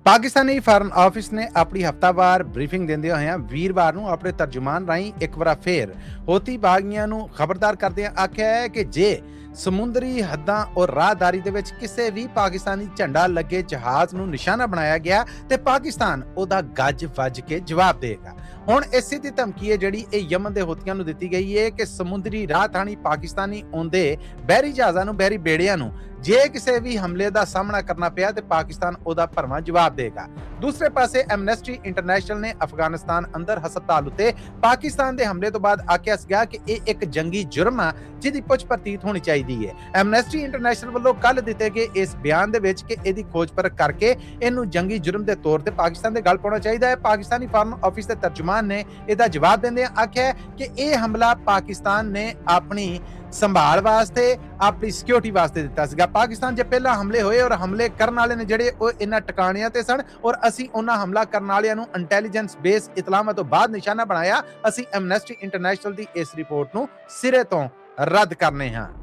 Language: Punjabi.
पाकिस्तानी फॉरेन ऑफिस ने अपनी हफ्तावार ब्रीफिंग देंदे होए वीरवार ਨੂੰ ਆਪਣੇ ਤਰਜਮਾਨ ਰਾਹੀਂ ਇੱਕ ਵਾਰ ਫੇਰ ਹੋਤੀ ਬਾਗੀਆਂ ਨੂੰ ਖਬਰਦਾਰ ਕਰਦਿਆਂ ਆਖਿਆ ਹੈ ਕਿ ਜੇ ਸਮੁੰਦਰੀ ਹੱਦਾਂ ਔਰ ਰਾਹਦਾਰੀ ਦੇ ਵਿੱਚ ਕਿਸੇ ਵੀ ਪਾਕਿਸਤਾਨੀ ਝੰਡਾ ਲੱਗੇ ਜਹਾਜ਼ ਨੂੰ ਨਿਸ਼ਾਨਾ ਬਣਾਇਆ ਗਿਆ ਤੇ ਪਾਕਿਸਤਾਨ ਉਹਦਾ ਗੱਜ ਵੱਜ ਕੇ ਜਵਾਬ ਦੇਗਾ। ਹੁਣ ਇਸੇ ਦੀ ਧਮਕੀ ਹੈ ਜਿਹੜੀ ਇਹ ਯਮਨ ਦੇ ਹੋਤੀਆਂ ਨੂੰ ਦਿੱਤੀ ਗਈ ਹੈ ਕਿ ਸਮੁੰਦਰੀ ਰਾਹ ਥਾਣੀ ਪਾਕਿਸਤਾਨੀ ਆਉਂਦੇ ਬਹਿਰੀ ਜਹਾਜ਼ਾਂ ਨੂੰ ਬਹਿਰੀ ਬੇੜਿਆਂ ਨੂੰ ਜੇ ਕਿਸੇ ਵੀ ਹਮਲੇ ਦਾ ਸਾਹਮਣਾ ਕਰਨਾ ਪਿਆ ਤੇ ਪਾਕਿਸਤਾਨ ਉਹਦਾ ਭਰਵਾਂ ਜਵਾਬ ਦੇਗਾ। ਦੂਸਰੇ ਪਾਸੇ ਐਮਨੈਸਟੀ ਇੰਟਰਨੈਸ਼ਨਲ ਨੇ ਅਫਗਾਨਿਸਤਾਨ ਅੰਦਰ ਹਸਪਤਾਲ ਉੱਤੇ ਪਾਕਿਸਤਾਨ ਦੇ ਹਮਲੇ ਤੋਂ ਬਾਅਦ ਆਖਿਆ ਸੀਗਾ ਕਿ ਇਹ ਇੱਕ ਜੰਗੀ ਜੁਰਮ ਆ ਜਿਹਦੀ ਪੁੱਛ ਪ੍ਰਤੀਤ ਹੋਣੀ ਚਾਹੀਦੀ ਹੈ। ਐਮਨੈਸਟੀ ਇੰਟਰਨੈਸ਼ਨਲ ਵੱਲੋਂ ਕੱਲ ਦਿੱਤੇ ਗਏ ਇਸ ਬਿਆਨ ਦੇ ਵਿੱਚ ਕਿ ਇਹਦੀ ਖੋਜ ਪਰਖ ਕਰਕੇ ਇਹਨੂੰ ਜੰਗੀ ਜੁਰਮ ਦੇ ਤੌਰ ਤੇ ਪਾਕਿਸਤਾਨ ਦੇ ਗਲ ਪਾਉਣਾ ਚਾਹੀਦਾ ਹੈ। ਪਾਕਿਸਤਾਨੀ ਫਾਰਮ ਆਫਿਸ ਦੇ ਤਰਜਮਾਨ ਨੇ ਇਹਦਾ ਜਵਾਬ ਦਿੰਦਿਆਂ ਆਖਿਆ ਕਿ ਇਹ ਹਮਲਾ ਪਾਕਿਸਤਾਨ ਨੇ ਆਪਣੀ ਸੰਭਾਲ ਵਾਸਤੇ ਆਪਣੀ ਸਿਕਿਉਰਿਟੀ ਵਾਸਤੇ ਦਿੱਤਾ ਸੀਗਾ। ਪਾਕਿਸਤਾਨ ਜੇ ਪਹਿਲਾਂ ਹਮਲੇ ਹੋਏ ਔਰ ਹਮਲੇ ਕਰਨ ਵਾਲੇ ਨੇ ਜਿਹੜੇ ਉਹ ਇਹਨਾਂ ਟਿਕਾਣਿਆਂ ਤੇ ਸਨ ਔਰ ਅਸੀਂ ਉਹਨਾਂ ਹਮਲਾ ਕਰਨ ਵਾਲਿਆਂ ਨੂੰ ਇੰਟੈਲੀਜੈਂਸ ਬੇਸ ਇਤਲਾਹਾਂ ਤੋਂ ਬਾਅਦ ਨਿਸ਼ਾਨਾ ਬਣਾਇਆ। ਅਸੀਂ ਐਮਨੈਸਟੀ ਇੰਟਰਨੈਸ਼ਨਲ ਦੀ ਇਸ ਰਿਪੋਰਟ ਨੂੰ ਸਿਰੇ ਤੋਂ ਰੱਦ ਕਰਨੇ ਹਾਂ।